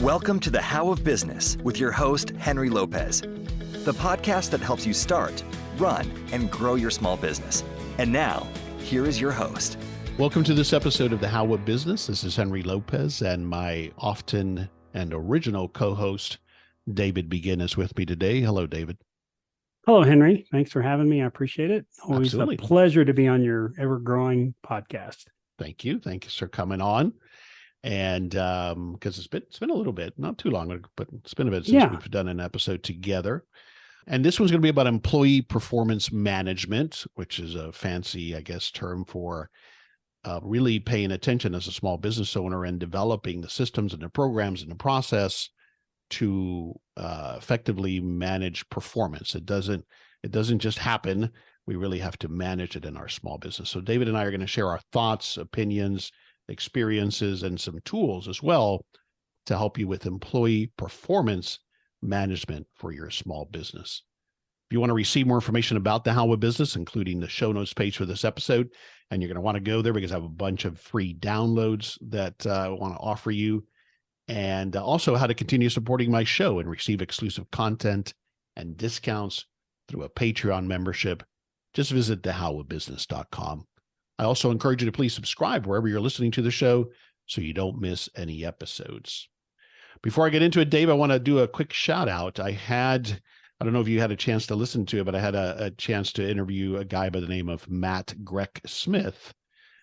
Welcome to the How of Business with your host, Henry Lopez, the podcast that helps you start, run, and grow your small business. And now, here is your host. Welcome to this episode of the How of Business. This is Henry Lopez, and my often and original co-host, David Begin, is with me today. Hello, David. Hello, Henry. Thanks for having me. I appreciate it. Always Absolutely. a pleasure to be on your ever-growing podcast. Thank you. Thank you for coming on. And because it's been a little bit, not too long, but it's been a bit since we've done an episode together. And this one's going to be about employee performance management, which is a fancy, I guess, term for really paying attention as a small business owner and developing the systems and the programs and the process to effectively manage performance. It doesn't just happen. We really have to manage it in our small business. So David and I are going to share our thoughts, opinions, experiences, and some tools as well to help you with employee performance management for your small business. If you want to receive more information about the How of Business, including the show notes page for this episode, and you're going to want to go there because I have a bunch of free downloads that I want to offer you, and also how to continue supporting my show and receive exclusive content and discounts through a Patreon membership, just visit thehowofbusiness.com. I also encourage you to please subscribe wherever you're listening to the show so you don't miss any episodes. Before I get into it, Dave, I want to do a quick shout out. I don't know if you had a chance to listen to it, but I had a chance to interview a guy by the name of Matt Greck-Smith,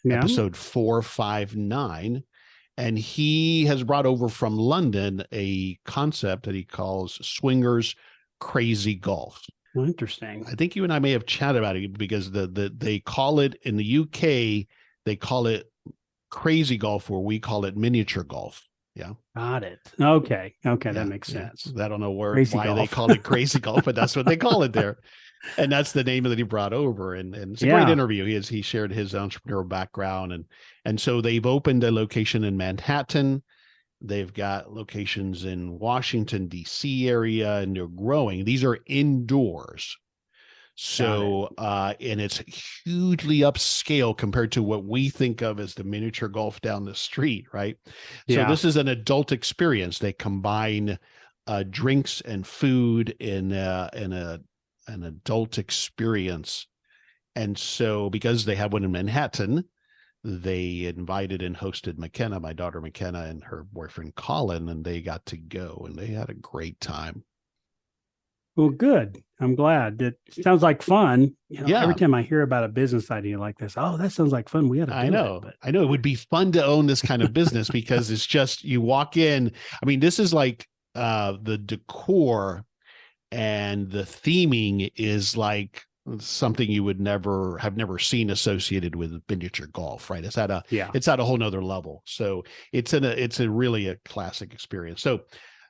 episode 459. And he has brought over from London a concept that he calls swingers crazy golf. Well, interesting. I think you and I may have chatted about it because they call it in the UK, they call it crazy golf, where we call it miniature golf. Yeah. Got it. Okay. That makes sense. I don't know why golf. they call it crazy golf, but that's what they call it there. And that's the name that he brought over. And it's a great interview. He shared his entrepreneurial background. And so they've opened a location in Manhattan. They've got locations in Washington, D.C. area, and they're growing. These are indoors. So, and it's hugely upscale compared to what we think of as the miniature golf down the street, right? So this is an adult experience. They combine drinks and food in an adult experience. And so because they have one in Manhattan, they invited and hosted McKenna, my daughter McKenna, and her boyfriend Colin, and they got to go, and they had a great time. Well, good. I'm glad. It sounds like fun. Every time I hear about a business idea like this, that sounds like fun. We got to do I know it would be fun to own this kind of business because it's just, you walk in. I mean, this is like the decor and the theming is like something you would never seen associated with miniature golf, right? It's at a whole nother level. So it's really a classic experience. So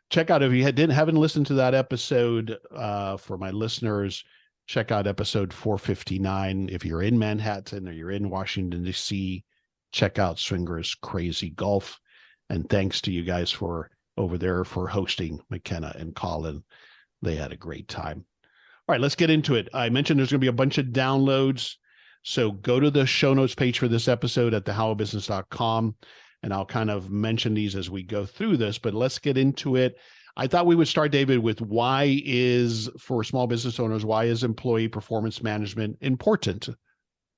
check out, if you haven't listened to that episode, for my listeners, check out episode 459. If you're in Manhattan or you're in Washington, D.C., check out Swingers Crazy Golf. And thanks to you guys for over there for hosting McKenna and Colin. They had a great time. All right, let's get into it. I mentioned there's going to be a bunch of downloads. So go to the show notes page for this episode at thehowofbusiness.com. And I'll kind of mention these as we go through this, but let's get into it. I thought we would start, David, with for small business owners, why is employee performance management important?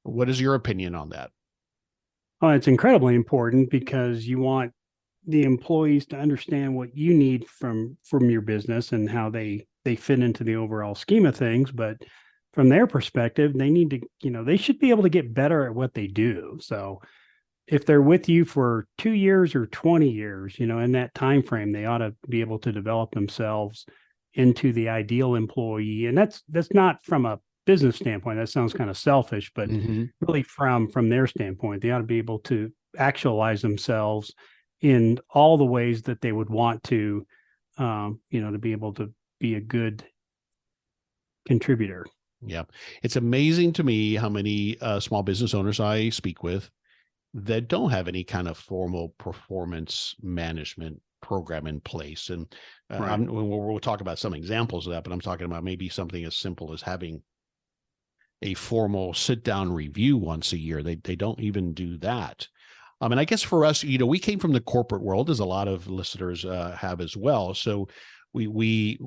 What is your opinion on that? Well, it's incredibly important because you want the employees to understand what you need from your business and how they fit into the overall scheme of things. But from their perspective, they need to, they should be able to get better at what they do. So if they're with you for 2 years or 20 years, in that time frame, they ought to be able to develop themselves into the ideal employee. And that's not from a business standpoint. That sounds kind of selfish, but really from their standpoint, they ought to be able to actualize themselves in all the ways that they would want to be able to be a good contributor. Yeah. It's amazing to me how many small business owners I speak with that don't have any kind of formal performance management program in place. And we'll talk about some examples of that, but I'm talking about maybe something as simple as having a formal sit-down review once a year. They don't even do that. And I guess for us, we came from the corporate world, as a lot of listeners have as well. So we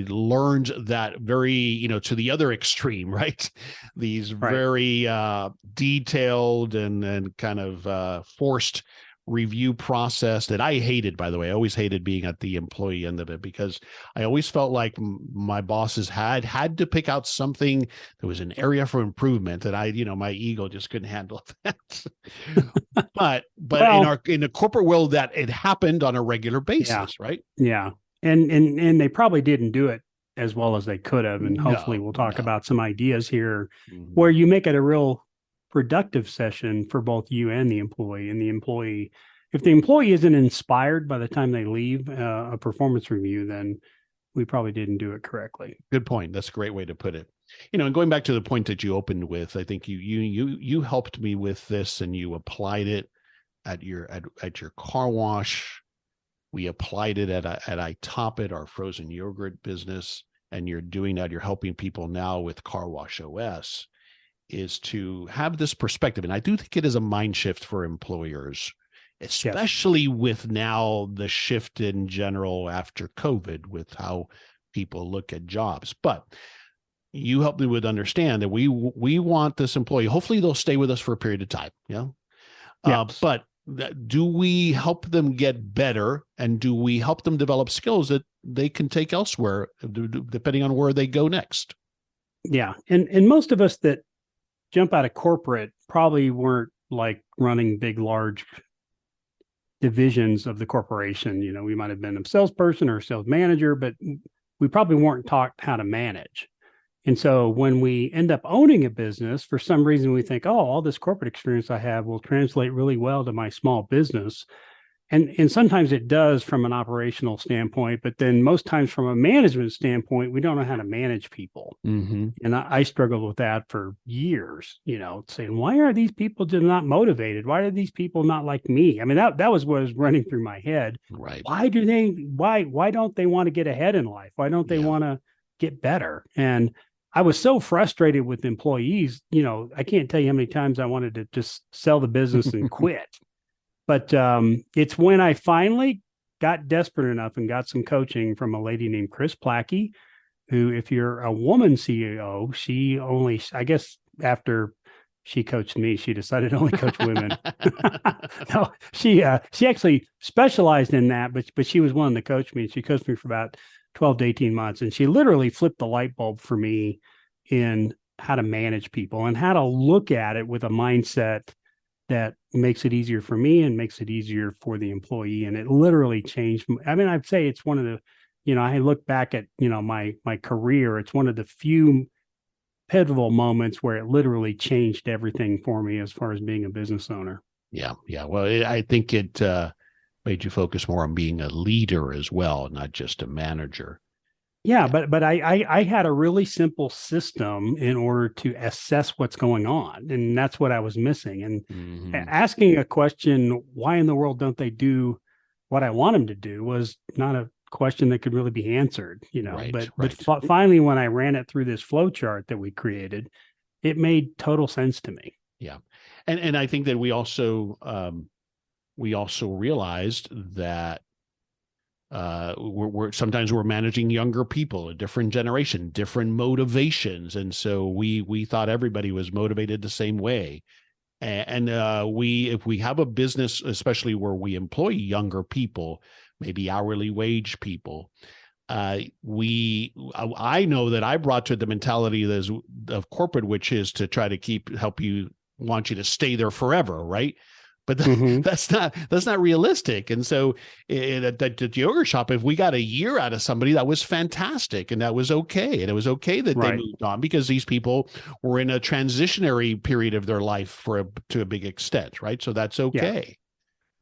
learned that very, to the other extreme, right? These very detailed and kind of forced review process that I hated, by the way. I always hated being at the employee end of it, because I always felt like my bosses had to pick out something that was an area for improvement, and my ego just couldn't handle that. but well, in the corporate world, that it happened on a regular basis, right? Yeah. And they probably didn't do it as well as they could have. And hopefully we'll talk about some ideas here where you make it a real productive session for both you and the employee. And the employee, if the employee isn't inspired by the time they leave a performance review, then we probably didn't do it correctly. Good point. That's a great way to put it. And going back to the point that you opened with, I think you helped me with this, and you applied it at your car wash. We applied it at iTop-It, our frozen yogurt business, and you're doing that. You're helping people now with Car Wash OS, is to have this perspective. And I do think it is a mind shift for employers, especially with now the shift in general after COVID with how people look at jobs. But you helped me with understand that we want this employee. Hopefully they'll stay with us for a period of time. But do we help them get better, and do we help them develop skills that they can take elsewhere, depending on where they go next? Yeah. And most of us that jump out of corporate probably weren't like running big, large divisions of the corporation. We might have been a salesperson or a sales manager, but we probably weren't taught how to manage. And so when we end up owning a business, for some reason, we think, all this corporate experience I have will translate really well to my small business. And sometimes it does from an operational standpoint, but then most times from a management standpoint, we don't know how to manage people. And I struggled with that for years, saying, why are these people just not motivated? Why are these people not like me? I mean, that was what was running through my head. Right. Why don't they want to get ahead in life? Why don't they want to get better? And I was so frustrated with employees, I can't tell you how many times I wanted to just sell the business and quit. But it's when I finally got desperate enough and got some coaching from a lady named Chris Plackey, who, if you're a woman CEO, she only, I guess after she coached me, she decided to only coach women. No, she actually specialized in that, but she was one that coached me. She coached me for about 12 to 18 months. And she literally flipped the light bulb for me in how to manage people and how to look at it with a mindset that makes it easier for me and makes it easier for the employee. And it literally changed. I mean, I'd say it's one of the, I look back at, my career, it's one of the few pivotal moments where it literally changed everything for me as far as being a business owner. Yeah. Well, I think it made you focus more on being a leader as well, not just a manager. Yeah, but I had a really simple system in order to assess what's going on, and that's what I was missing. And asking a question, why in the world don't they do what I want them to do, was not a question that could really be answered, But finally, when I ran it through this flow chart that we created, it made total sense to me. Yeah, and I think that we also realized that we're managing younger people, a different generation, different motivations, and so we thought everybody was motivated the same way. And if we have a business, especially where we employ younger people, maybe hourly wage people, I know that I brought to the mentality of corporate, which is to try to want you to stay there forever, right? But that's not realistic. And so at the yogurt shop, if we got a year out of somebody, that was fantastic. And that was okay. And it was okay that they moved on, because these people were in a transitionary period of their life to a big extent. Right. So that's okay.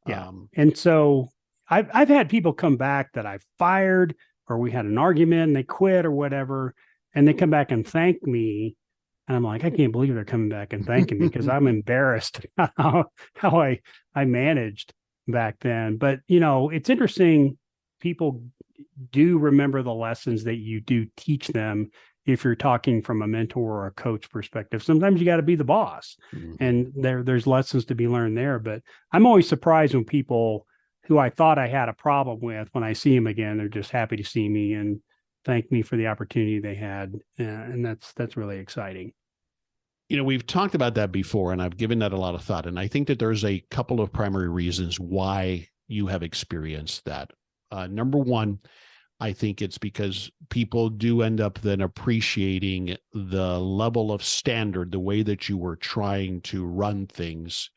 Yeah. And so I've had people come back that I've fired, or we had an argument and they quit or whatever, and they come back and thank me. And I'm like, I can't believe they're coming back and thanking me, because I'm embarrassed how I managed back then. But, it's interesting. People do remember the lessons that you do teach them, if you're talking from a mentor or a coach perspective. Sometimes you got to be the boss, and there's lessons to be learned there. But I'm always surprised when people who I thought I had a problem with, when I see them again, they're just happy to see me and thank me for the opportunity they had. And that's really exciting. We've talked about that before, and I've given that a lot of thought. And I think that there's a couple of primary reasons why you have experienced that. Number one, I think it's because people do end up then appreciating the level of standard, the way that you were trying to run things,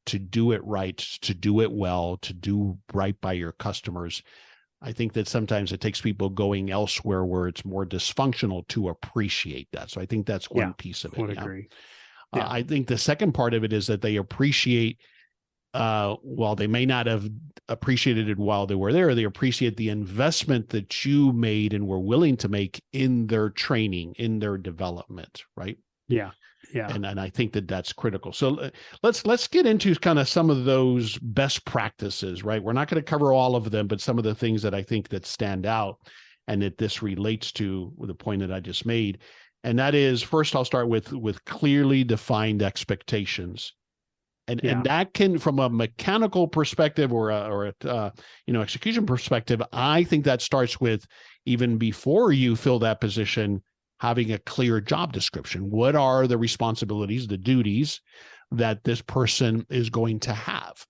to do it right, to do it well, to do right by your customers. I think that sometimes it takes people going elsewhere where it's more dysfunctional to appreciate that. So I think that's one piece of it. I would agree. I think the second part of it is that they appreciate, while they may not have appreciated it while they were there, they appreciate the investment that you made and were willing to make in their training, in their development, right? Yeah. Yeah. And I think that that's critical. So let's get into kind of some of those best practices, right? We're not going to cover all of them, but some of the things that I think that stand out and that this relates to the point that I just made. And that is, first, I'll start with clearly defined expectations. And that can, from a mechanical perspective or a execution perspective, I think that starts with, even before you fill that position, having a clear job description. What are the responsibilities, the duties that this person is going to have?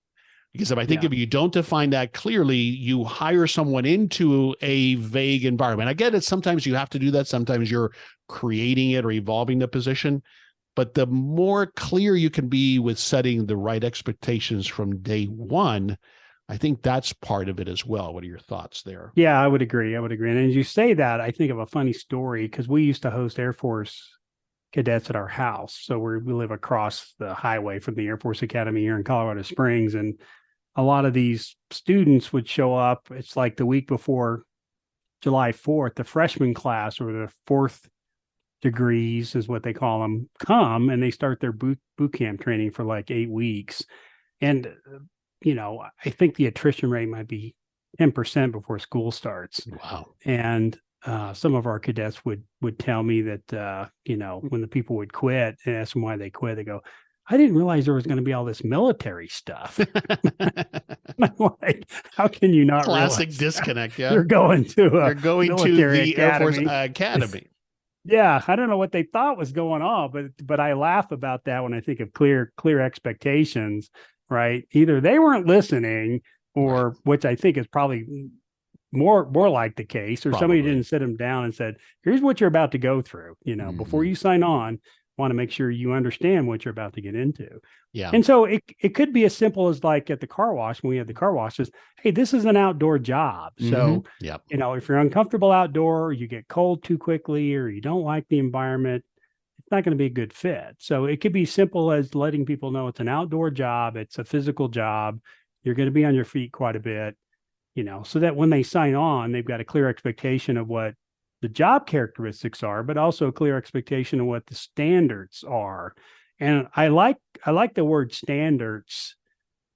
Because if I think if you don't define that clearly, you hire someone into a vague environment. I get it. Sometimes you have to do that. Sometimes you're creating it or evolving the position. But the more clear you can be with setting the right expectations from day one, I think that's part of it as well. What are your thoughts there? Yeah, I would agree. And as you say that, I think of a funny story, because we used to host Air Force cadets at our house. So we live across the highway from the Air Force Academy here in Colorado Springs. And a lot of these students would show up. It's like the week before July 4th, the freshman class, or the fourth degrees is what they call them, come, and they start their boot camp training for like 8 weeks. And I think the attrition rate might be 10% before school starts. Wow. And some of our cadets would tell me that, when the people would quit and ask them why they quit, they go, I didn't realize there was going to be all this military stuff. I'm like, how can you not Classic realize disconnect, that? They're going to the Air Force Academy. Yeah, I don't know what they thought was going on, but I laugh about that when I think of clear expectations, right? Either they weren't listening, or which I think is probably more like the case, or somebody didn't sit them down and said, here's what you're about to go through. Before you sign on, want to make sure you understand what you're about to get into. Yeah. And so it could be as simple as, like at the car wash, when we have the car washes, hey, this is an outdoor job. So, if you're uncomfortable outdoor, or you get cold too quickly, or you don't like the environment, it's not going to be a good fit. So it could be simple as letting people know it's an outdoor job. It's a physical job. You're going to be on your feet quite a bit, so that when they sign on, they've got a clear expectation of what the job characteristics are, but also a clear expectation of what the standards are. And I like the word standards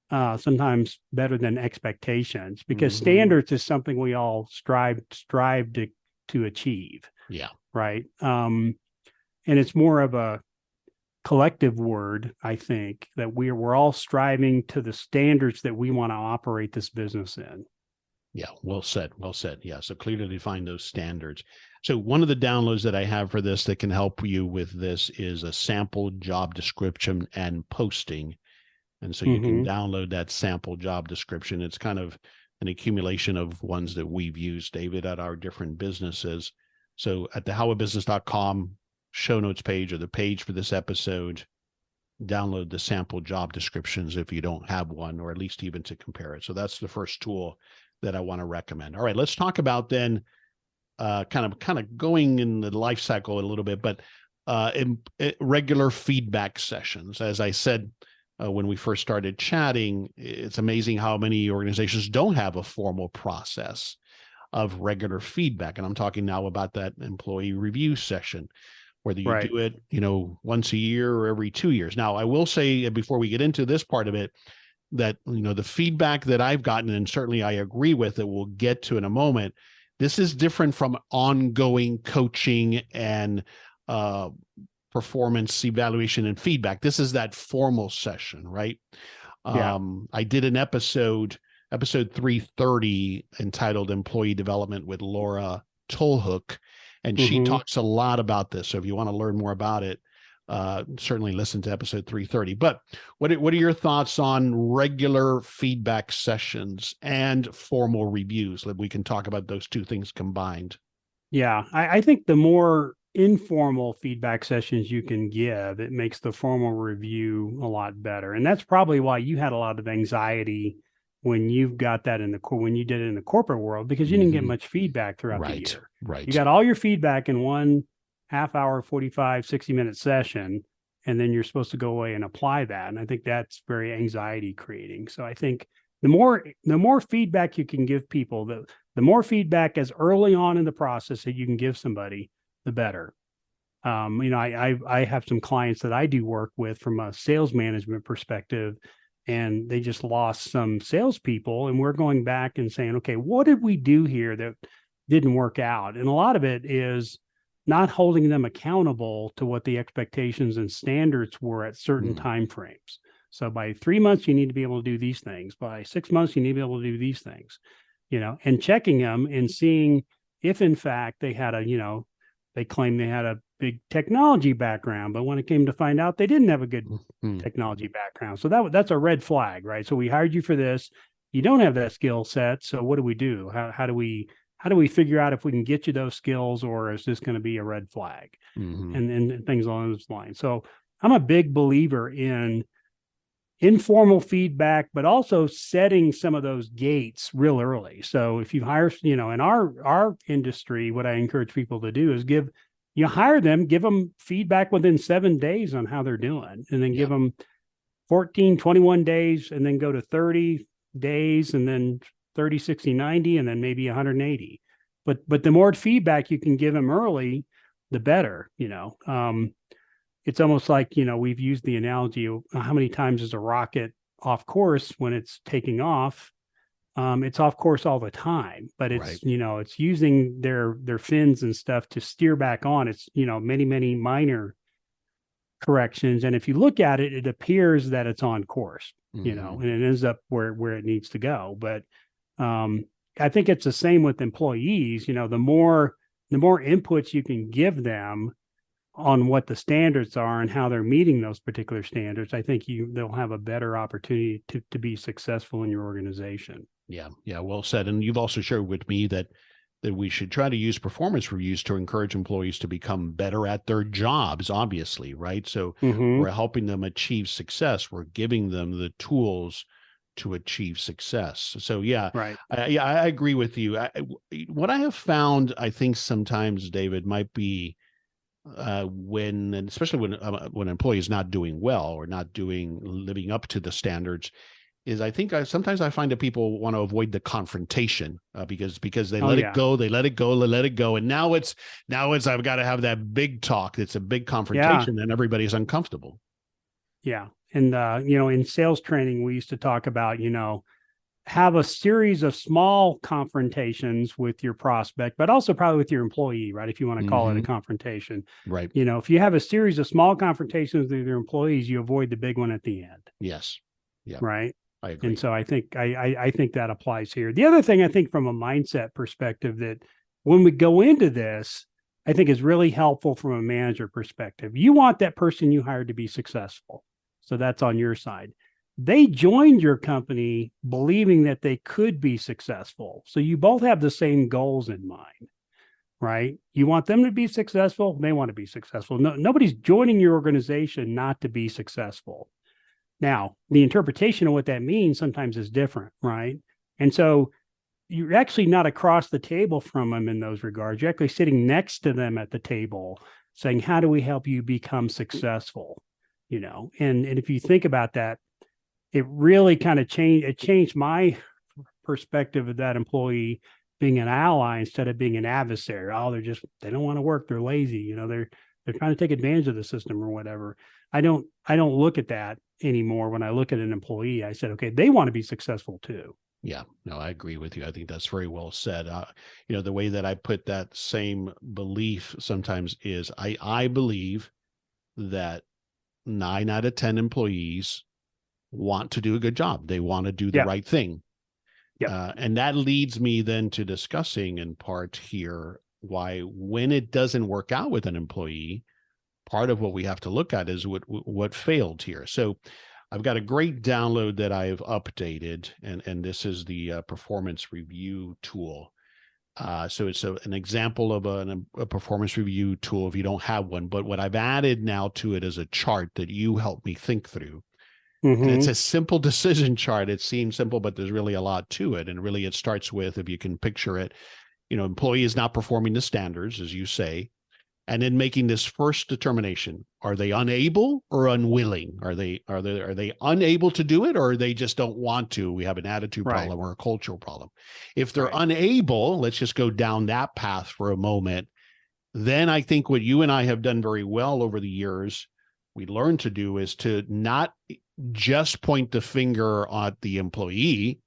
sometimes better than expectations, because standards is something we all strive to achieve. Yeah. Right. And it's more of a collective word, I think, that we're all striving to the standards that we want to operate this business in. Yeah, well said. Yeah, so clearly define those standards. So one of the downloads that I have for this that can help you with this is a sample job description and posting. And so you can download that sample job description. It's kind of an accumulation of ones that we've used, David, at our different businesses. So at the howofbusiness.com show notes page, or the page for this episode, download the sample job descriptions if you don't have one, or at least even to compare it. So that's the first tool that I want to recommend. All right, let's talk about then kind of going in the life cycle a little bit, but in regular feedback sessions. As I said, when we first started chatting, it's amazing how many organizations don't have a formal process of regular feedback. And I'm talking now about that employee review session, whether you do it, once a year or every 2 years. Now, I will say, before we get into this part of it, that, the feedback that I've gotten, and certainly I agree with it, we'll get to in a moment, This is different from ongoing coaching and performance evaluation and feedback. This is that formal session, right? Yeah. I did an episode 330, entitled Employee Development with Laura Tolhook, and she talks a lot about this. So if you want to learn more about it, certainly listen to episode 330. But what are your thoughts on regular feedback sessions and formal reviews? We can talk about those two things combined. Yeah, I think the more informal feedback sessions you can give, it makes the formal review a lot better. And that's probably why you had a lot of anxiety when you've got that when you did it in the corporate world, because you didn't get much feedback throughout the year. Right. You got all your feedback in one half hour, 45, 60-minute session, and then you're supposed to go away and apply that. And I think that's very anxiety creating. So I think the more feedback you can give people, the more feedback as early on in the process that you can give somebody, the better. I have some clients that I do work with from a sales management perspective, and they just lost some salespeople, and we're going back and saying, okay, what did we do here that didn't work out? And a lot of it is not holding them accountable to what the expectations and standards were at certain time frames. So by 3 months, you need to be able to do these things. By 6 months, you need to be able to do these things, and checking them and seeing if in fact they had they claimed they had a big technology background, but when it came to find out, they didn't have a good technology background. So that's a red flag, right? So we hired you for this. You don't have that skill set. So what do we do? How do we figure out if we can get you those skills, or is this going to be a red flag? And things along those lines. So I'm a big believer in informal feedback, but also setting some of those gates real early. So if you hire, in our industry, what I encourage people to do is hire them, give them feedback within 7 days on how they're doing, and then give them 14, 21 days, and then go to 30 days, and then 30, 60, 90, and then maybe 180. But the more feedback you can give them early, the better, It's almost like, we've used the analogy of how many times is a rocket off course when it's taking off. It's off course all the time, but it's, it's using their fins and stuff to steer back on. It's, many, many minor corrections. And if you look at it, it appears that it's on course, and it ends up where it needs to go. But I think it's the same with employees. The more inputs you can give them on what the standards are and how they're meeting those particular standards, I think they'll have a better opportunity to be successful in your organization. Yeah, well said. And you've also shared with me that we should try to use performance reviews to encourage employees to become better at their jobs, obviously, right? So we're helping them achieve success. We're giving them the tools to achieve success. So right. I agree with you. What I have found, I think sometimes, David, might be especially when an employee is not doing well or not living up to the standards, is I think sometimes I find that people want to avoid the confrontation because they let it go, and now it's I've got to have that big talk. It's a big confrontation, and everybody's uncomfortable. Yeah, and in sales training, we used to talk about have a series of small confrontations with your prospect, but also probably with your employee, right? If you want to call it a confrontation, right? If you have a series of small confrontations with your employees, you avoid the big one at the end. Yes. Yeah. Right. I agree. And so I think I think that applies here. The other thing I think from a mindset perspective that when we go into this, I think is really helpful from a manager perspective. You want that person you hired to be successful. So that's on your side. They joined your company believing that they could be successful. So you both have the same goals in mind, right? You want them to be successful. They want to be successful. Nobody's joining your organization not to be successful. Now, the interpretation of what that means sometimes is different, right? And so you're actually not across the table from them in those regards. You're actually sitting next to them at the table saying, how do we help you become successful? And if you think about that, it really kind of changed my perspective of that employee being an ally instead of being an adversary. Oh, they don't want to work. They're lazy. They're trying to take advantage of the system or whatever. I don't look at that anymore. When I look at an employee, I said, okay, they want to be successful too. Yeah, no, I agree with you. I think that's very well said. The way that I put that same belief sometimes is I believe that 9 out of 10 employees want to do a good job. They want to do the Yeah. right thing. Yeah. And that leads me then to discussing in part here why when it doesn't work out with an employee, part of what we have to look at is what failed here. So I've got a great download that I've updated, and this is the performance review tool. So it's an example of a performance review tool if you don't have one. But what I've added now to it is a chart that you help me think through. And it's a simple decision chart. It seems simple, but there's really a lot to it. And really, it starts with, if you can picture it, employee is not performing the standards, as you say, and then making this first determination: are they unable or unwilling? Are they unable to do it, or they just don't want to? We have an attitude problem or a cultural problem. If they're unable, let's just go down that path for a moment. Then I think what you and I have done very well over the years, we learned to do, is to not just point the finger at the employee,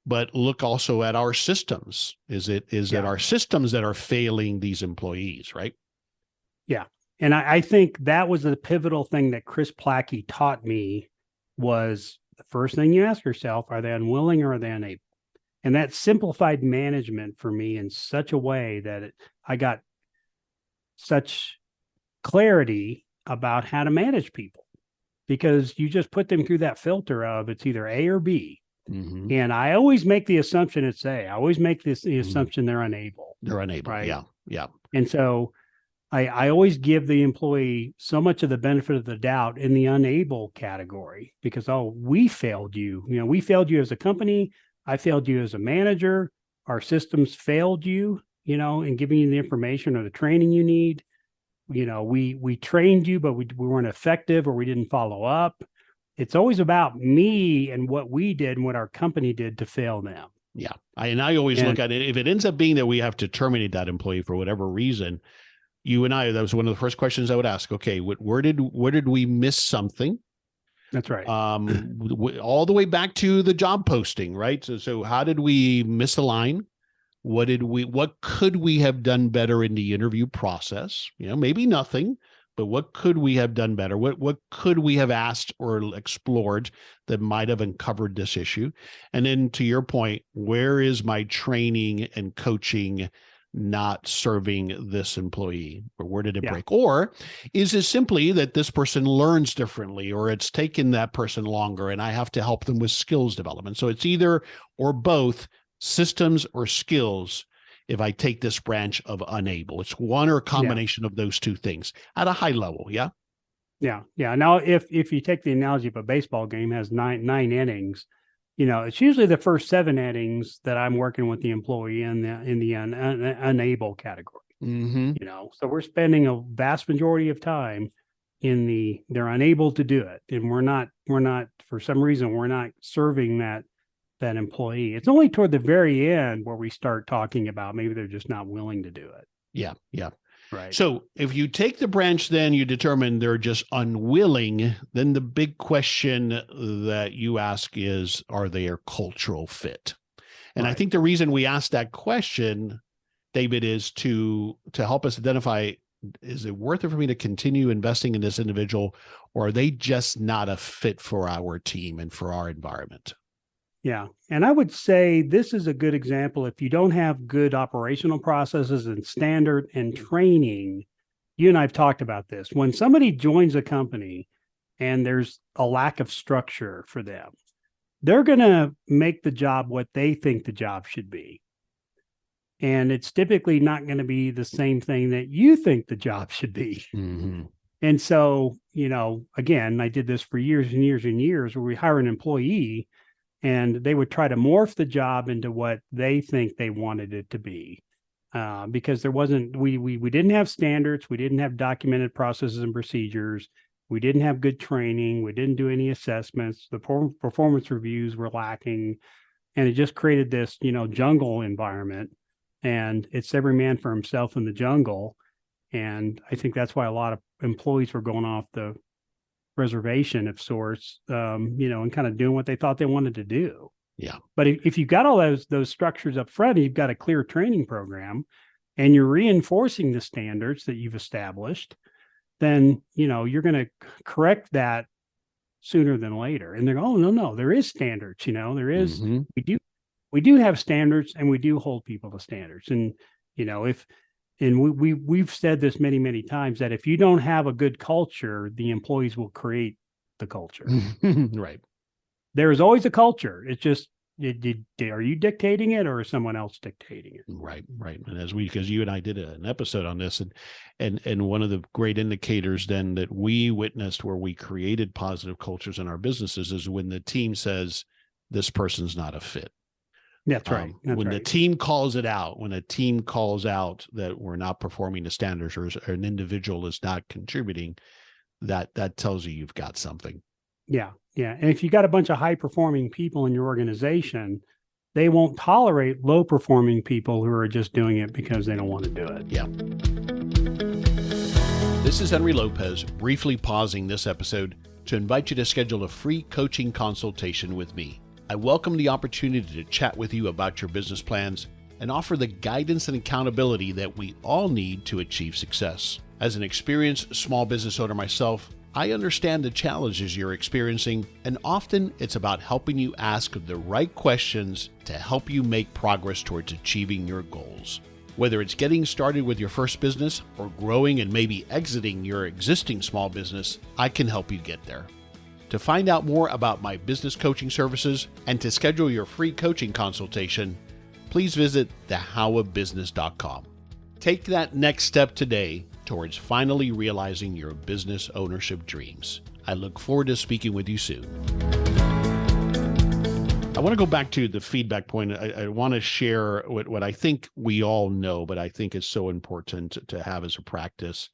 but look also at our systems. Is it our systems that are failing these employees, right? Yeah. And I think that was the pivotal thing that Chris Plackey taught me, was the first thing you ask yourself: are they unwilling or are they unable? And that simplified management for me in such a way that I got such clarity about how to manage people, because you just put them through that filter of it's either A or B. Mm-hmm. And I always make the assumption it's A. I always make the assumption they're unable. They're unable. Right. Yeah. Yeah. And so I always give the employee so much of the benefit of the doubt in the unable category, because, we failed you. We failed you as a company. I failed you as a manager. Our systems failed you, in giving you the information or the training you need. We trained you, but we weren't effective, or we didn't follow up. It's always about me and what we did and what our company did to fail them. Yeah. I always look at it. If it ends up being that we have to terminate that employee for whatever reason, you and I, that was one of the first questions I would ask. Okay, where did we miss something? That's right. All the way back to the job posting, right? So how did we misalign? What could we have done better in the interview process? Maybe nothing, but what could we have done better? What could we have asked or explored that might have uncovered this issue? And then, to your point, where is my training and coaching not serving this employee? Or where did it break? Or is it simply that this person learns differently, or it's taken that person longer and I have to help them with skills development? So it's either or both, systems or skills, if I take this branch of unable. It's one or a combination of those two things at a high level. Yeah. Yeah. Yeah. Now, if you take the analogy of a baseball game has nine innings, it's usually the first 7 innings that I'm working with the employee in the unable category. Mm-hmm. So we're spending a vast majority of time in they're unable to do it, and we're not for some reason we're not serving that employee. It's only toward the very end where we start talking about maybe they're just not willing to do it. Yeah. Yeah. Right. So if you take the branch, then you determine they're just unwilling, then the big question that you ask is, are they a cultural fit? And I think the reason we ask that question, David, is to help us identify, is it worth it for me to continue investing in this individual, or are they just not a fit for our team and for our environment? Yeah. And I would say this is a good example. If you don't have good operational processes and standard and training, you and I have talked about this. When somebody joins a company and there's a lack of structure for them, they're going to make the job what they think the job should be. And it's typically not going to be the same thing that you think the job should be. Mm-hmm. And so, again, I did this for years and years and years, where we hire an employee and they would try to morph the job into what they think they wanted it to be, because there wasn't, we didn't have standards. We didn't have documented processes and procedures. We didn't have good training. We didn't do any assessments. The performance reviews were lacking, and it just created this, jungle environment, and it's every man for himself in the jungle. And I think that's why a lot of employees were going off the reservation of sorts, and kind of doing what they thought they wanted to do. Yeah. But if you've got all those structures up front, and you've got a clear training program, and you're reinforcing the standards that you've established, then, you're going to correct that sooner than later. And they're, oh, no, there is standards, there is, Mm-hmm. we do have standards, and we do hold people to standards. And, we've said this many, many times, that if you don't have a good culture, the employees will create the culture. Right. There is always a culture. It's just, are you dictating it, or is someone else dictating it? Right. And because you and I did an episode on this, and one of the great indicators then that we witnessed where we created positive cultures in our businesses is when the team says this person's not a fit. That's right. The team calls it out, when a team calls out that we're not performing to standards, or an individual is not contributing, that tells you you've got something. Yeah. And if you got a bunch of high performing people in your organization, they won't tolerate low performing people who are just doing it because they don't want to do it. Yeah. This is Henry Lopez, briefly pausing this episode to invite you to schedule a free coaching consultation with me. I welcome the opportunity to chat with you about your business plans and offer the guidance and accountability that we all need to achieve success. As an experienced small business owner myself, I understand the challenges you're experiencing, and often it's about helping you ask the right questions to help you make progress towards achieving your goals. Whether it's getting started with your first business or growing and maybe exiting your existing small business, I can help you get there. To find out more about my business coaching services and to schedule your free coaching consultation, please visit thehowofbusiness.com. Take that next step today towards finally realizing your business ownership dreams. I look forward to speaking with you soon. I want to go back to the feedback point. I want to share what I think we all know, but I think is so important to have as a practice,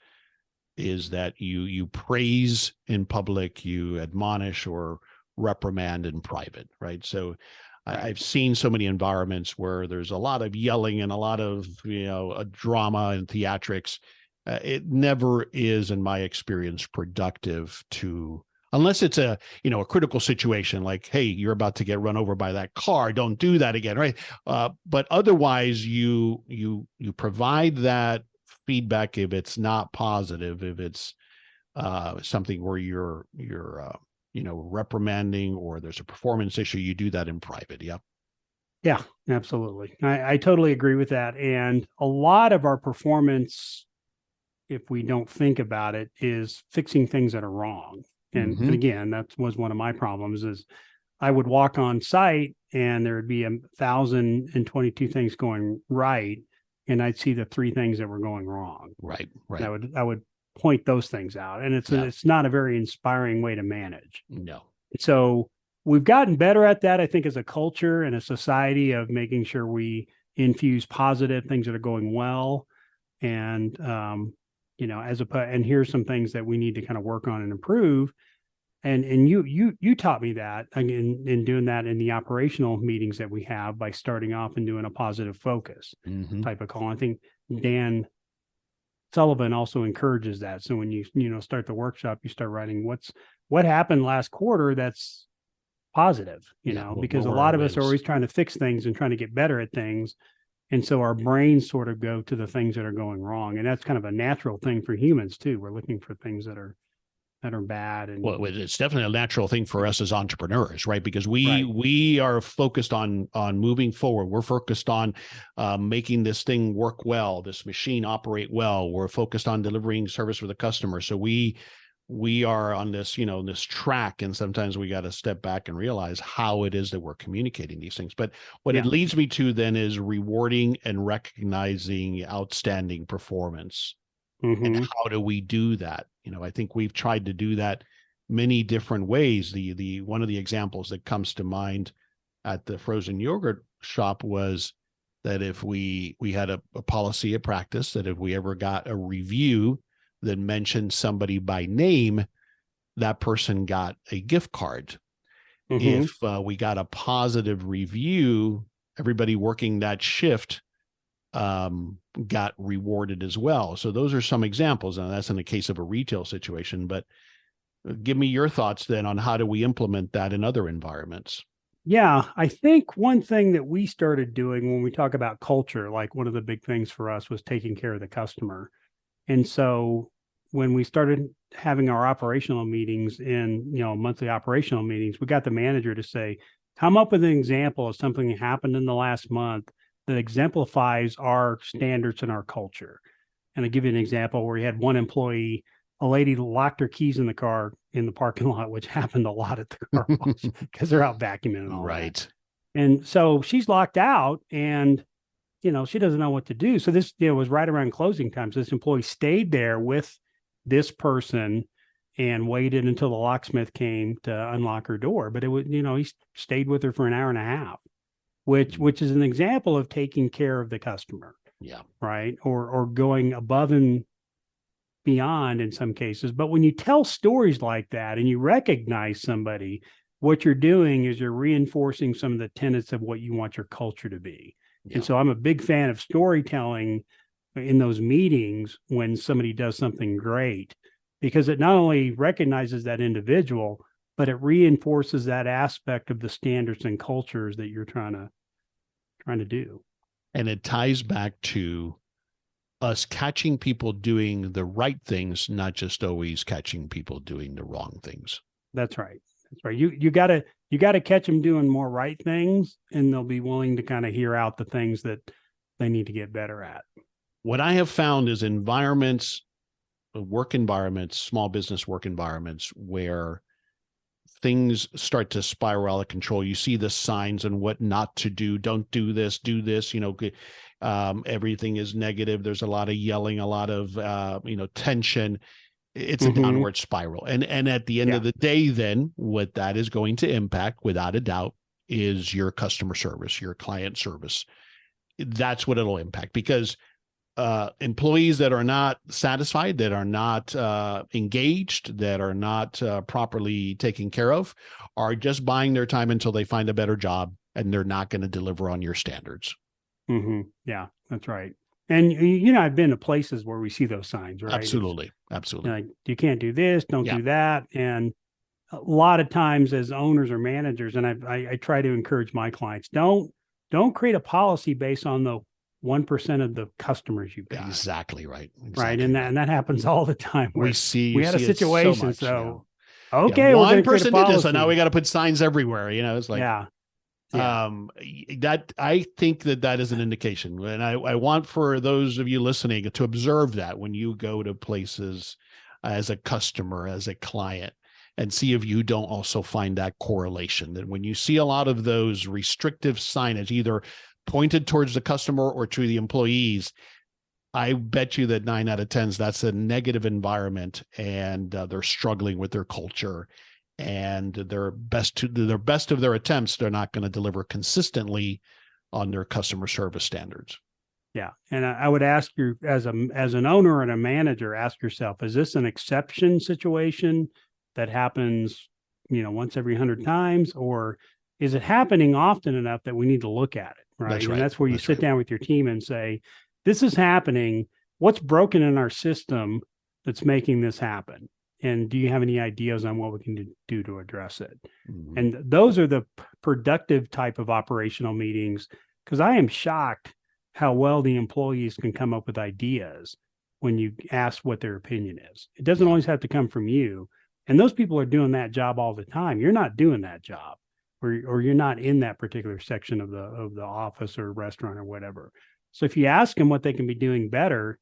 is that you praise in public, you admonish or reprimand in private, right? So I've seen so many environments where there's a lot of yelling and a lot of, a drama and theatrics. It never is, in my experience, productive unless it's a critical situation, like, hey, you're about to get run over by that car, don't do that again, right? But otherwise, you provide that feedback if it's not positive, if it's something where you're reprimanding or there's a performance issue, you do that in private. Yeah, absolutely. I totally agree with that. And a lot of our performance, if we don't think about it, is fixing things that are wrong. And again, that was one of my problems, is I would walk on site and there would be 1,022 things going right, and I'd see the 3 things that were going wrong. Right. I would point those things out, and it's not a very inspiring way to manage. No. So we've gotten better at that, I think, as a culture and a society, of making sure we infuse positive things that are going well, and and here's some things that we need to kind of work on and improve. And you taught me that in doing that in the operational meetings that we have, by starting off and doing a positive focus type of call. I think Dan Sullivan also encourages that. So when you start the workshop, you start writing what happened last quarter that's positive, because a lot of us are always trying to fix things and trying to get better at things. And so our brains sort of go to the things that are going wrong. And that's kind of a natural thing for humans too. We're looking for things that are bad. And well, it's definitely a natural thing for us as entrepreneurs, right? Because we are focused on moving forward. We're focused on making this thing work well, this machine operate well. We're focused on delivering service for the customer. So we are on this, this track, and sometimes we got to step back and realize how it is that we're communicating these things. But what it leads me to then is rewarding and recognizing outstanding performance. And how do we do that? I think we've tried to do that many different ways. The one of the examples that comes to mind at the frozen yogurt shop was that if we had a policy, a practice, that if we ever got a review that mentioned somebody by name, that person got a gift card. If we got a positive review, everybody working that shift got rewarded as well. So those are some examples. Now that's in the case of a retail situation, but give me your thoughts then on how do we implement that in other environments? Yeah, I think one thing that we started doing when we talk about culture, like one of the big things for us was taking care of the customer. And so when we started having our operational meetings monthly operational meetings, we got the manager to say, come up with an example of something that happened in the last month that exemplifies our standards and our culture. And I'll give you an example where we had one employee, a lady locked her keys in the car in the parking lot, which happened a lot at the car wash because they're out vacuuming and all that. And so she's locked out and she doesn't know what to do. So this, was right around closing time. So this employee stayed there with this person and waited until the locksmith came to unlock her door. But it was, he stayed with her for an hour and a half, which is an example of taking care of the customer. Yeah. Right. Or going above and beyond in some cases. But when you tell stories like that and you recognize somebody, what you're doing is you're reinforcing some of the tenets of what you want your culture to be. Yeah. And so I'm a big fan of storytelling in those meetings when somebody does something great, because it not only recognizes that individual, but it reinforces that aspect of the standards and cultures that you're trying to do. And it ties back to us catching people doing the right things, not just always catching people doing the wrong things. That's right. That's right. You gotta catch them doing more right things, and they'll be willing to kind of hear out the things that they need to get better at. What I have found is work environments, small business work environments where things start to spiral out of control. You see the signs and what not to do. Don't do this, do this, everything is negative. There's a lot of yelling, a lot of, tension. It's a downward spiral. And at the end of the day, then what that is going to impact without a doubt is your customer service, your client service. That's what it'll impact, because employees that are not satisfied, that are not engaged, that are not properly taken care of, are just buying their time until they find a better job, and they're not going to deliver on your standards. Yeah, that's right. And I've been to places where we see those signs, right? Absolutely. Like, you can't do this, don't do that. And a lot of times as owners or managers, and I try to encourage my clients, don't create a policy based on the 1% of the customers you've got. Exactly right. Right. And that happens all the time. We had a situation. Okay. One we're person did this, so now we got to put signs everywhere. It's like, that I think that is an indication. And I want for those of you listening to observe that when you go to places as a customer, as a client, and see if you don't also find that correlation, that when you see a lot of those restrictive signage, either pointed towards the customer or to the employees, I bet you that 9 out of 10, that's a negative environment, and they're struggling with their culture, and their best of their attempts, they're not going to deliver consistently on their customer service standards. Yeah. And I would ask you, as an owner and a manager, ask yourself, is this an exception situation that happens, once every 100 times, or is it happening often enough that we need to look at it? Right. That's right. And that's where you sit down with your team and say, this is happening. What's broken in our system that's making this happen? And do you have any ideas on what we can do to address it? And those are the productive type of operational meetings, because I am shocked how well the employees can come up with ideas when you ask what their opinion is. It doesn't always have to come from you. And those people are doing that job all the time. You're not doing that job, or you're not in that particular section of the office or restaurant or whatever. So if you ask them what they can be doing better,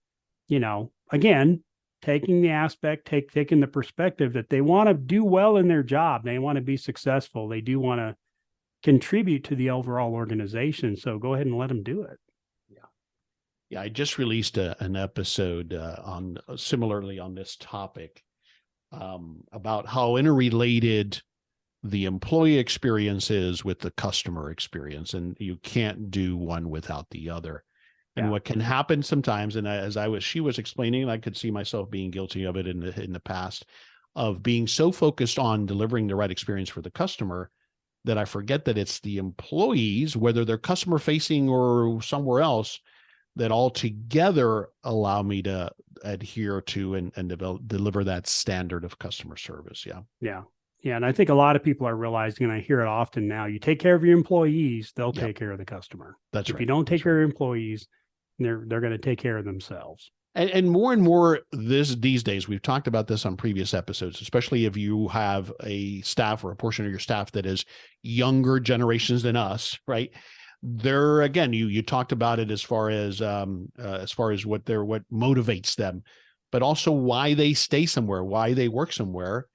again, taking the perspective that they want to do well in their job, they want to be successful, they do want to contribute to the overall organization. So go ahead and let them do it. Yeah. I just released an episode similarly on this topic, about how interrelated the employee experience is with the customer experience, and you can't do one without the other. And what can happen sometimes, and she was explaining, I could see myself being guilty of it in the past, of being so focused on delivering the right experience for the customer that I forget that it's the employees, whether they're customer facing or somewhere else, that all together allow me to adhere to and deliver that standard of customer service. Yeah. Yeah. And I think a lot of people are realizing, and I hear it often now, you take care of your employees, they'll Yep. take care of the customer. That's If right. you don't take That's care right. of your employees, they're going to take care of themselves. And more these days, we've talked about this on previous episodes, especially if you have a staff or a portion of your staff that is younger generations than us, right? There again, you talked about it as far as what motivates them, but also why they stay somewhere, why they work somewhere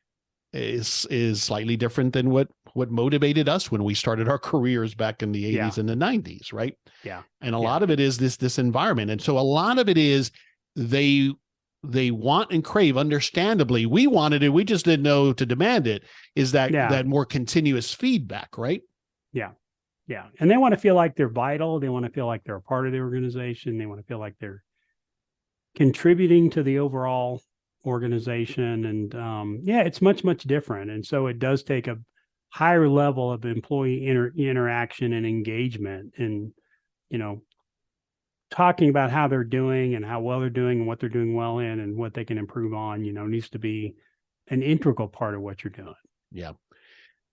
is slightly different than what motivated us when we started our careers back in the 80s and the 90s, right? Yeah. And a lot of it is this environment. And so a lot of it is they want and crave, understandably. We wanted it, we just didn't know to demand it, is that more continuous feedback, right? Yeah. Yeah. And they want to feel like they're vital. They want to feel like they're a part of the organization. They want to feel like they're contributing to the overall organization. And it's much, much different. And so it does take a higher level of employee interaction and engagement, and, talking about how they're doing and how well they're doing and what they're doing well in and what they can improve on, needs to be an integral part of what you're doing. Yeah.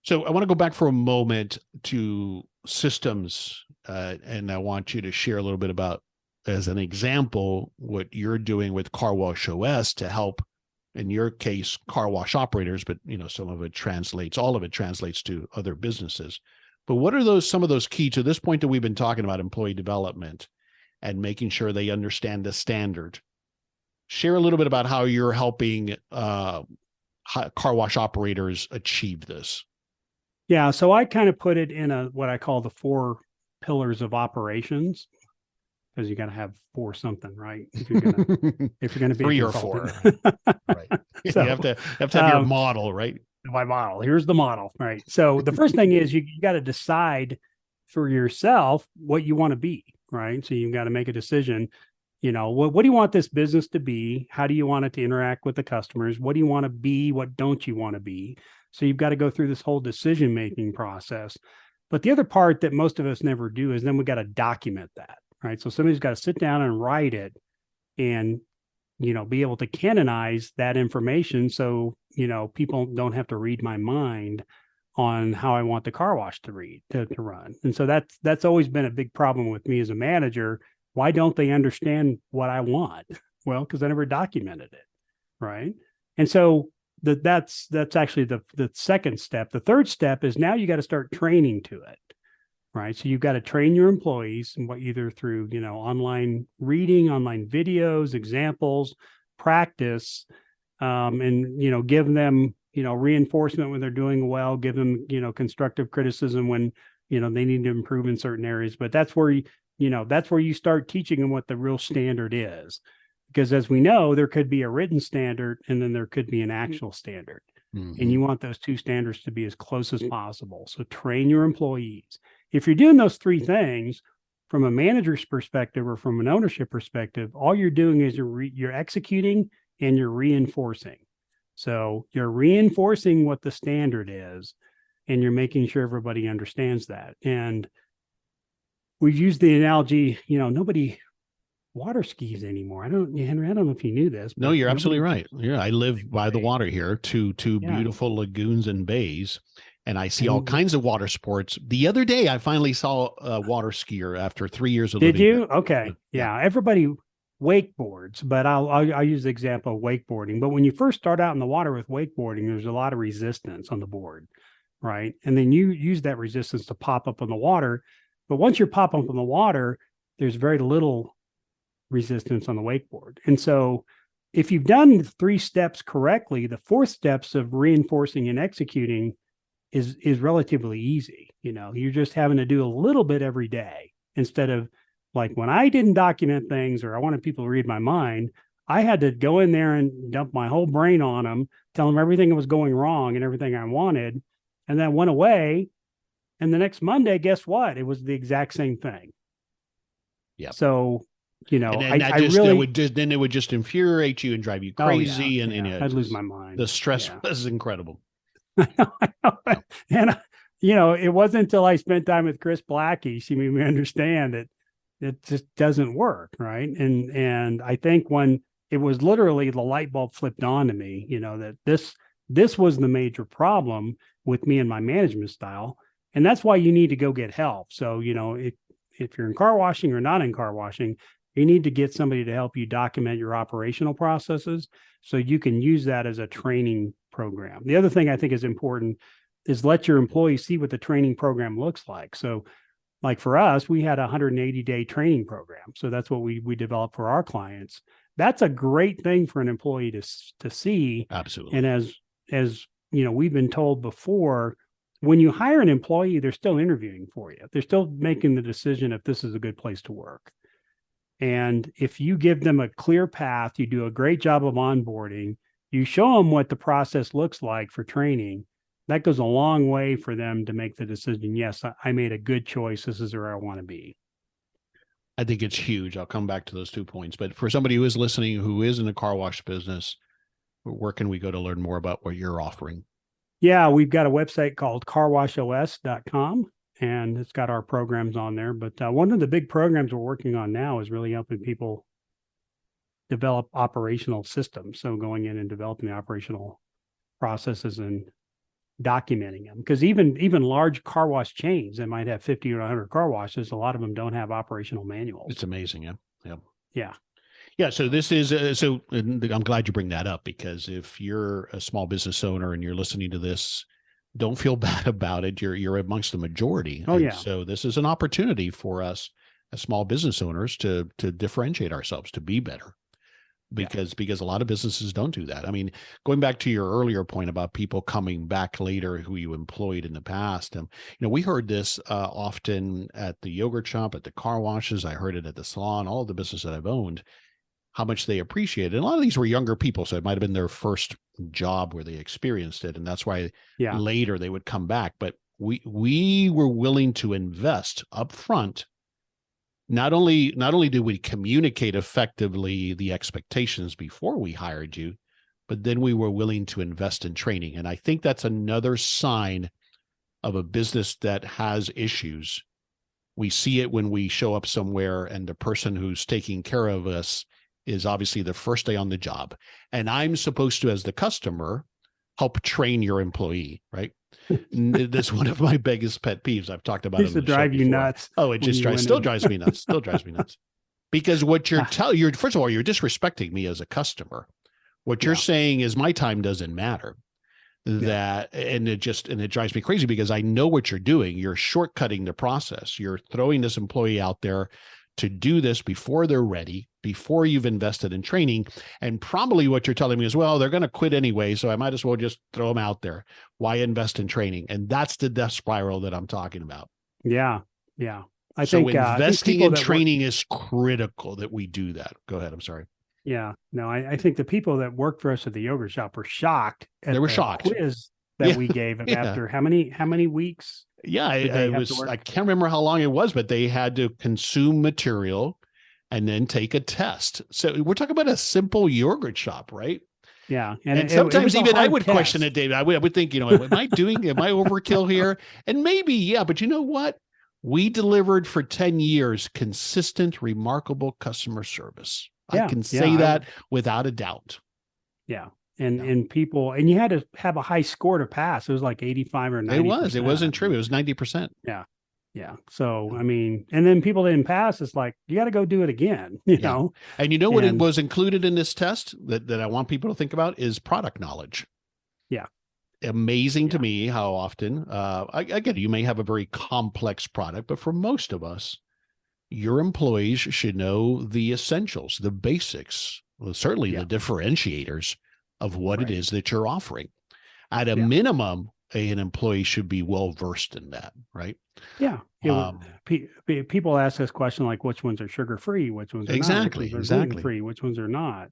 So I want to go back for a moment to systems, and I want you to share a little bit about, as an example, what you're doing with Car Wash OS to help, in your case, car wash operators, but all of it translates to other businesses. But what are some of those key to this point that we've been talking about, employee development and making sure they understand the standard? Share a little bit about how you're helping car wash operators achieve this. Yeah. So I kind of put it in what I call the 4 pillars of operations, because you got to have 4 something, right? If you're going to be 3 or 4, right? So, you have to have your model, right? My model. Here's the model, right? So the first thing is you got to decide for yourself what you want to be, right? So you've got to make a decision. What do you want this business to be? How do you want it to interact with the customers? What do you want to be? What don't you want to be? So you've got to go through this whole decision-making process. But the other part that most of us never do is then we got to document that, right? So somebody's got to sit down and write it and, be able to canonize that information. So, people don't have to read my mind on how I want the car wash to run. And so that's always been a big problem with me as a manager. Why don't they understand what I want? Well, because I never documented it, right? And so that's actually the second step. The third step is now you got to start training to it, right? So you've got to train your employees, and either through online reading, online videos, examples, practice, and give them reinforcement when they're doing well, give them constructive criticism when they need to improve in certain areas. But that's where you start teaching them what the real standard is. Because as we know, there could be a written standard and then there could be an actual standard. Mm-hmm. And you want those 2 standards to be as close as possible. So train your employees. If you're doing those 3 things from a manager's perspective or from an ownership perspective, all you're doing is you're executing and you're reinforcing. So you're reinforcing what the standard is, and you're making sure everybody understands that. And we've used the analogy, nobody water skis anymore. Henry, I don't know if you knew this. No, you're absolutely right. Yeah, I live by the water here, two beautiful lagoons and bays, and I see all kinds of water sports. The other day, I finally saw a water skier after 3 years of living. Did you? Here. Okay. Yeah. Everybody wakeboards, but I'll use the example of wakeboarding. But when you first start out in the water with wakeboarding, there's a lot of resistance on the board, right? And then you use that resistance to pop up on the water. But once you're popping up on the water, there's very little resistance on the wakeboard. And so if you've done the 3 steps correctly, the 4th steps of reinforcing and executing is relatively easy. You're just having to do a little bit every day, instead of like when I didn't document things or I wanted people to read my mind, I had to go in there and dump my whole brain on them, tell them everything that was going wrong and everything I wanted, and then went away. And the next Monday, guess what? It was the exact same thing. Yeah. So, and then it would just infuriate you and drive you crazy. And I'd lose my mind. The stress was incredible. I know. And, it wasn't until I spent time with Chris Blackie, she made me understand that it just doesn't work. Right. And I think when it was literally the light bulb flipped on to me, that This was the major problem with me and my management style. And that's why you need to go get help. So, if you're in car washing or not in car washing, you need to get somebody to help you document your operational processes so you can use that as a training program. The other thing I think is important is let your employees see what the training program looks like. So, like for us, we had a 180-day training program. So that's what we developed for our clients. That's a great thing for an employee to see. Absolutely. And as we've been told before, when you hire an employee, they're still interviewing for you. They're still making the decision if this is a good place to work. And if you give them a clear path, you do a great job of onboarding, you show them what the process looks like for training, that goes a long way for them to make the decision. Yes, I made a good choice. This is where I want to be. I think it's huge. I'll come back to those 2 points. But for somebody who is listening, who is in the car wash business, where can we go to learn more about what you're offering? Yeah, we've got a website called carwashos.com, and it's got our programs on there. But one of the big programs we're working on now is really helping people develop operational systems. So going in and developing the operational processes and documenting them, because even large car wash chains that might have 50 or 100 car washes, a lot of them don't have operational manuals. It's amazing. Yeah. So this is I'm glad you bring that up, because if you're a small business owner and you're listening to this, don't feel bad about it. You're amongst the majority. So this is an opportunity for us as small business owners to differentiate ourselves, to be better. Because a lot of businesses don't do that. I mean, going back to your earlier point about people coming back later who you employed in the past, we heard this often at the yogurt shop, at the car washes. I heard it at the salon, all of the businesses that I've owned, how much they appreciate it. And a lot of these were younger people, so it might have been their first job where they experienced it, and that's why later they would come back. But we were willing to invest up front. Not only did we communicate effectively the expectations before we hired you, but then we were willing to invest in training. And I think that's another sign of a business that has issues. We see it when we show up somewhere and the person who's taking care of us is obviously the first day on the job. And I'm supposed to, as the customer, help train your employee, right? That's one of my biggest pet peeves. I've talked about it. Used to drive you nuts. Oh, it just drives me nuts. Still drives me nuts. Because what you're first of all, you're disrespecting me as a customer. What you're saying is my time doesn't matter. And it drives me crazy, because I know what you're doing. You're shortcutting the process. You're throwing this employee out there to do this before they're ready, before you've invested in training. And probably what you're telling me is, well, they're going to quit anyway, so I might as well just throw them out there. Why invest in training? And that's the death spiral that I'm talking about. Yeah. I think investing in training is critical that we do that. Go ahead. I'm sorry. Yeah. No, I think the people that worked for us at the yogurt shop were shocked at the quiz that we gave them after how many weeks? Yeah, I can't remember how long it was, but they had to consume material and then take a test. So we're talking about a simple yogurt shop, right? Yeah. And sometimes even I would question it, David. I would think, am I overkill here? And maybe, but you know what? We delivered for 10 years consistent, remarkable customer service. I can say that without a doubt. Yeah. And people, and you had to have a high score to pass. It was like 85 or 90%. It wasn't true. It was 90%. Yeah. So, I mean, and then people didn't pass. It's like, you got to go do it again, you know? And you know what it was included in this test that I want people to think about is product knowledge. Yeah. Amazing to me how often, again, you may have a very complex product, but for most of us, your employees should know the essentials, the basics, certainly the differentiators of what it is that you're offering. At a minimum, an employee should be well-versed in that, right? Yeah. People ask this question like, which ones are sugar-free? Which ones are not? Which ones are gluten-free? Which ones are not?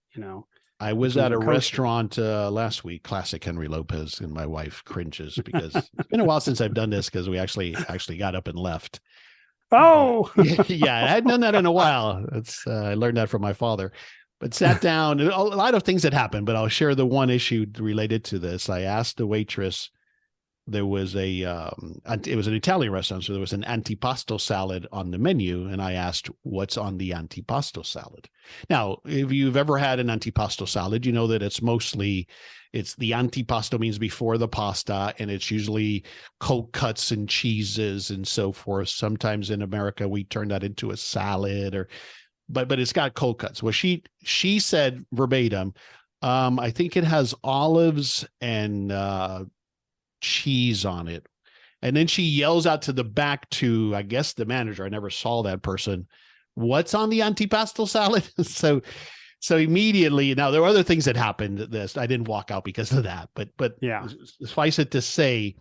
I was at a restaurant last week, classic Henry Lopez, and my wife cringes because it's been a while since I've done this, because we actually got up and left. Oh, yeah, I hadn't done that in a while. I learned that from my father. But sat down, and a lot of things had happened, but I'll share the one issue related to this. I asked the waitress, there was it was an Italian restaurant, so there was an antipasto salad on the menu, and I asked, what's on the antipasto salad? Now, if you've ever had an antipasto salad, you know that it's the antipasto means before the pasta, and it's usually cold cuts and cheeses and so forth. Sometimes in America, we turn that into a salad, but it's got cold cuts. Well, she said verbatim, I think it has olives and cheese on it. And then she yells out to the back to, I guess, the manager. I never saw that person. What's on the antipasto salad? So immediately, now there were other things that happened. I didn't walk out because of that, but yeah, suffice it to say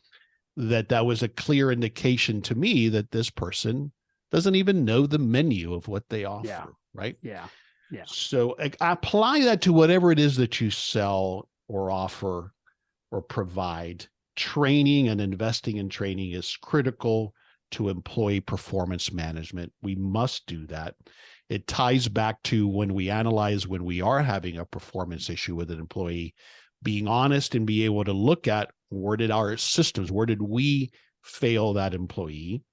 that was a clear indication to me that this person doesn't even know the menu of what they offer. Right. Yeah. Yeah. So apply that to whatever it is that you sell or offer or provide. Training and investing in training is critical to employee performance management. We must do that. It ties back to when we analyze when we are having a performance issue with an employee, being honest and be able to look at where did we fail that employee?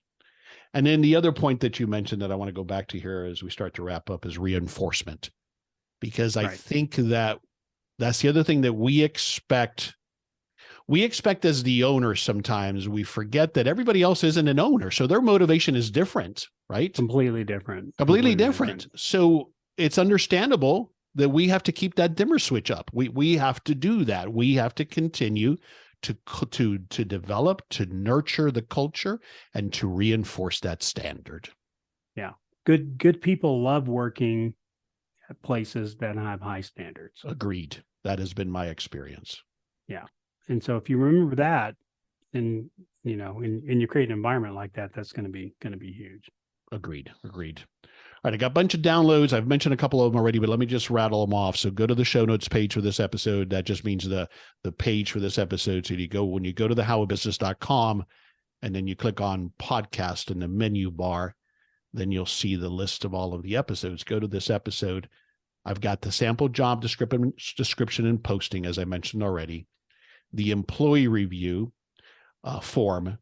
And then the other point that you mentioned that I want to go back to here as we start to wrap up is reinforcement, because I think that's the other thing that we expect. We expect as the owner, sometimes we forget that everybody else isn't an owner. So their motivation is different, right? Completely different. Completely different. So it's understandable that we have to keep that dimmer switch up. We have to do that. We have to continue to develop, to nurture the culture, and to reinforce that standard. Yeah. Good people love working at places that have high standards. Agreed. That has been my experience. Yeah. And so if you remember that, and you create an environment like that, that's going to be huge. Agreed. All right. I got a bunch of downloads. I've mentioned a couple of them already, but let me just rattle them off. So go to the show notes page for this episode. That just means the page for this episode. So when you go to thehowofbusiness.com and then you click on podcast in the menu bar, then you'll see the list of all of the episodes. Go to this episode. I've got the sample job description and posting, as I mentioned already, the employee review form,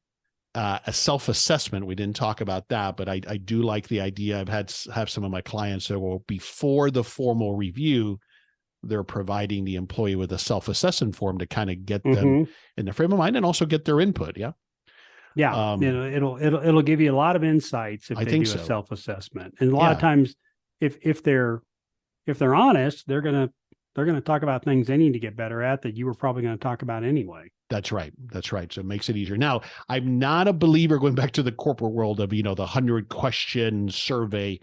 a self-assessment. We didn't talk about that, but I do like the idea. Have some of my clients that will, before the formal review, they're providing the employee with a self-assessment form to kind of get them in the frame of mind and also get their input. Yeah. Yeah. It'll give you a lot of insights if they do a self-assessment. And a lot of times if they're honest, they're going to talk about things they need to get better at that you were probably going to talk about anyway. That's right. So it makes it easier. Now, I'm not a believer, going back to the corporate world, of, the 100-question survey.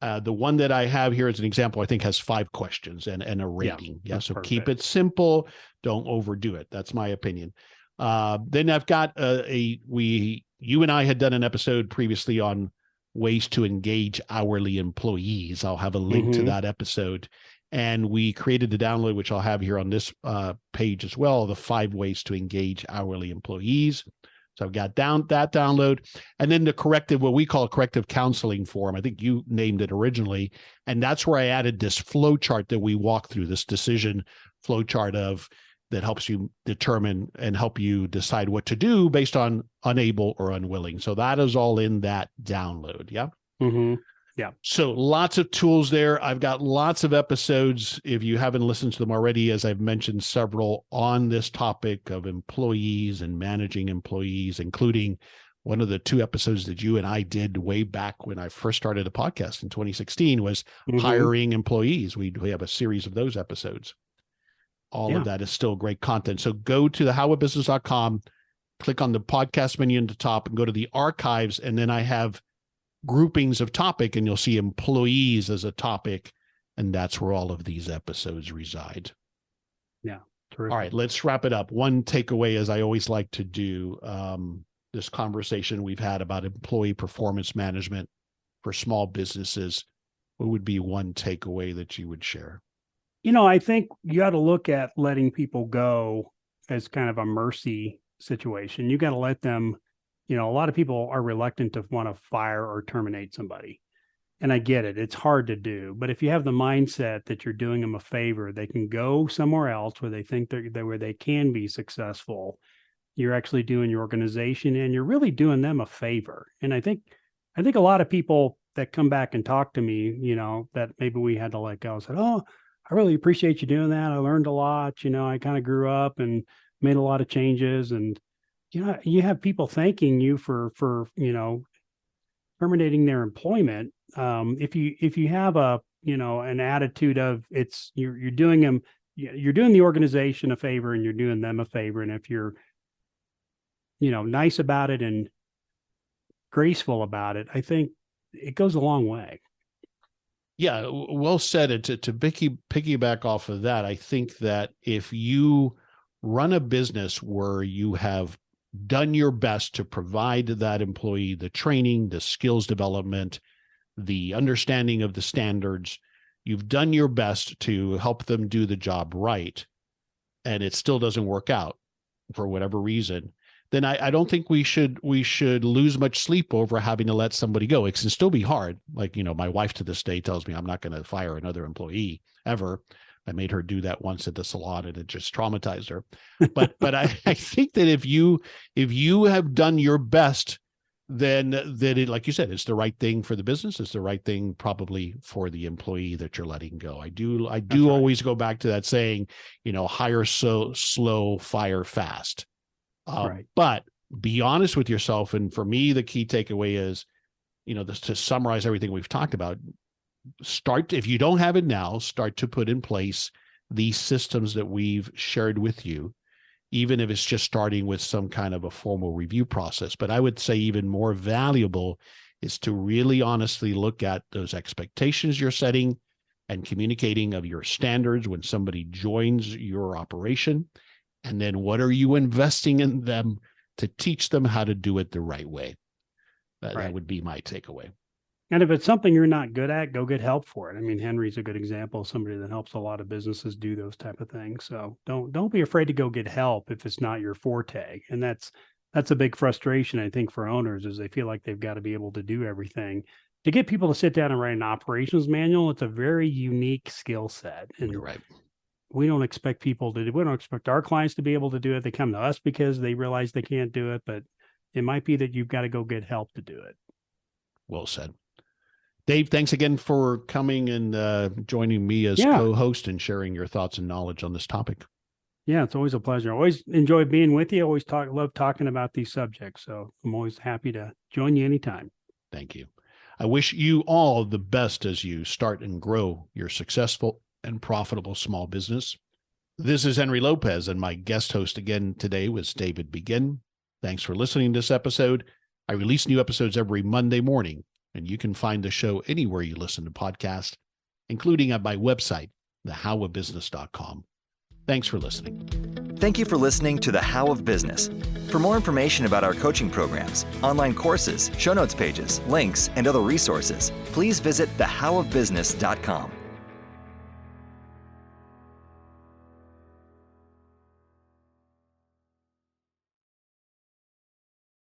The one that I have here as an example, I think has 5 questions and a rating. Yeah. So perfect. Keep it simple. Don't overdo it. That's my opinion. Then I've got you and I had done an episode previously on ways to engage hourly employees. I'll have a link to that episode. And we created a download, which I'll have here on this page as well, the 5 ways to engage hourly employees. So I've got that download. And then what we call a corrective counseling form. I think you named it originally. And that's where I added this flow chart that we walk through, this decision flow chart that helps you determine and help you decide what to do based on unable or unwilling. So that is all in that download. Yeah. Mm-hmm. Yeah. So lots of tools there. I've got lots of episodes. If you haven't listened to them already, as I've mentioned, several on this topic of employees and managing employees, including one of the 2 episodes that you and I did way back when I first started a podcast in 2016 was hiring employees. We have a series of those episodes. All of that is still great content. So go to thehowofbusiness.com, click on the podcast menu at the top and go to the archives. And then I have groupings of topic, and you'll see employees as a topic, and that's where all of these episodes reside. Yeah. Terrific. All right, let's wrap it up. One takeaway, as I always like to do, this conversation we've had about employee performance management for small businesses, what would be one takeaway that you would share? I think you got to look at letting people go as kind of a mercy situation. You got to let them. A lot of people are reluctant to want to fire or terminate somebody. And I get it. It's hard to do. But if you have the mindset that you're doing them a favor, they can go somewhere else where they think where they can be successful. you're actually doing your organization, and you're really doing them a favor. And I think a lot of people that come back and talk to me, that maybe we had to let go, said, "Oh, I really appreciate you doing that. I learned a lot. I kind of grew up and made a lot of changes." And, you have people thanking you for terminating their employment. If you have an attitude of you're doing the organization a favor and you're doing them a favor. And if you're, nice about it and graceful about it, I think it goes a long way. Yeah, well said. And to piggyback off of that, I think that if you run a business where you have done your best to provide that employee the training, the skills development, the understanding of the standards, you've done your best to help them do the job right, and it still doesn't work out for whatever reason, then I don't think we should lose much sleep over having to let somebody go. It can still be hard. Like, my wife to this day tells me I'm not going to fire another employee ever. I made her do that once at the salon, and it just traumatized her. But I think that if you have done your best, then it, like you said, it's the right thing for the business. It's the right thing probably for the employee that you're letting go. I do always go back to that saying, hire slow, fire fast. Right. But be honest with yourself. And for me, the key takeaway is, to summarize everything we've talked about, if you don't have it now, start to put in place these systems that we've shared with you, even if it's just starting with some kind of a formal review process. But I would say even more valuable is to really honestly look at those expectations you're setting and communicating of your standards when somebody joins your operation. And then what are you investing in them to teach them how to do it the right way? That would be my takeaway. And if it's something you're not good at, go get help for it. I mean, Henry's a good example of somebody that helps a lot of businesses do those type of things. So don't be afraid to go get help if it's not your forte. And that's a big frustration, I think, for owners, is they feel like they've got to be able to do everything. To get people to sit down and write an operations manual, it's a very unique skill set. And you're right. We don't expect our clients to be able to do it. They come to us because they realize they can't do it, but it might be that you've got to go get help to do it. Well said. Dave, thanks again for coming and joining me as co-host and sharing your thoughts and knowledge on this topic. Yeah, it's always a pleasure. I always enjoy being with you. Love talking about these subjects. So I'm always happy to join you anytime. Thank you. I wish you all the best as you start and grow your successful and profitable small business. This is Henry Lopez, and my guest host again today was David Begin. Thanks for listening to this episode. I release new episodes every Monday morning, and you can find the show anywhere you listen to podcasts, including at my website, thehowofbusiness.com. Thanks for listening. Thank you for listening to The How of Business. For more information about our coaching programs, online courses, show notes pages, links, and other resources, please visit thehowofbusiness.com.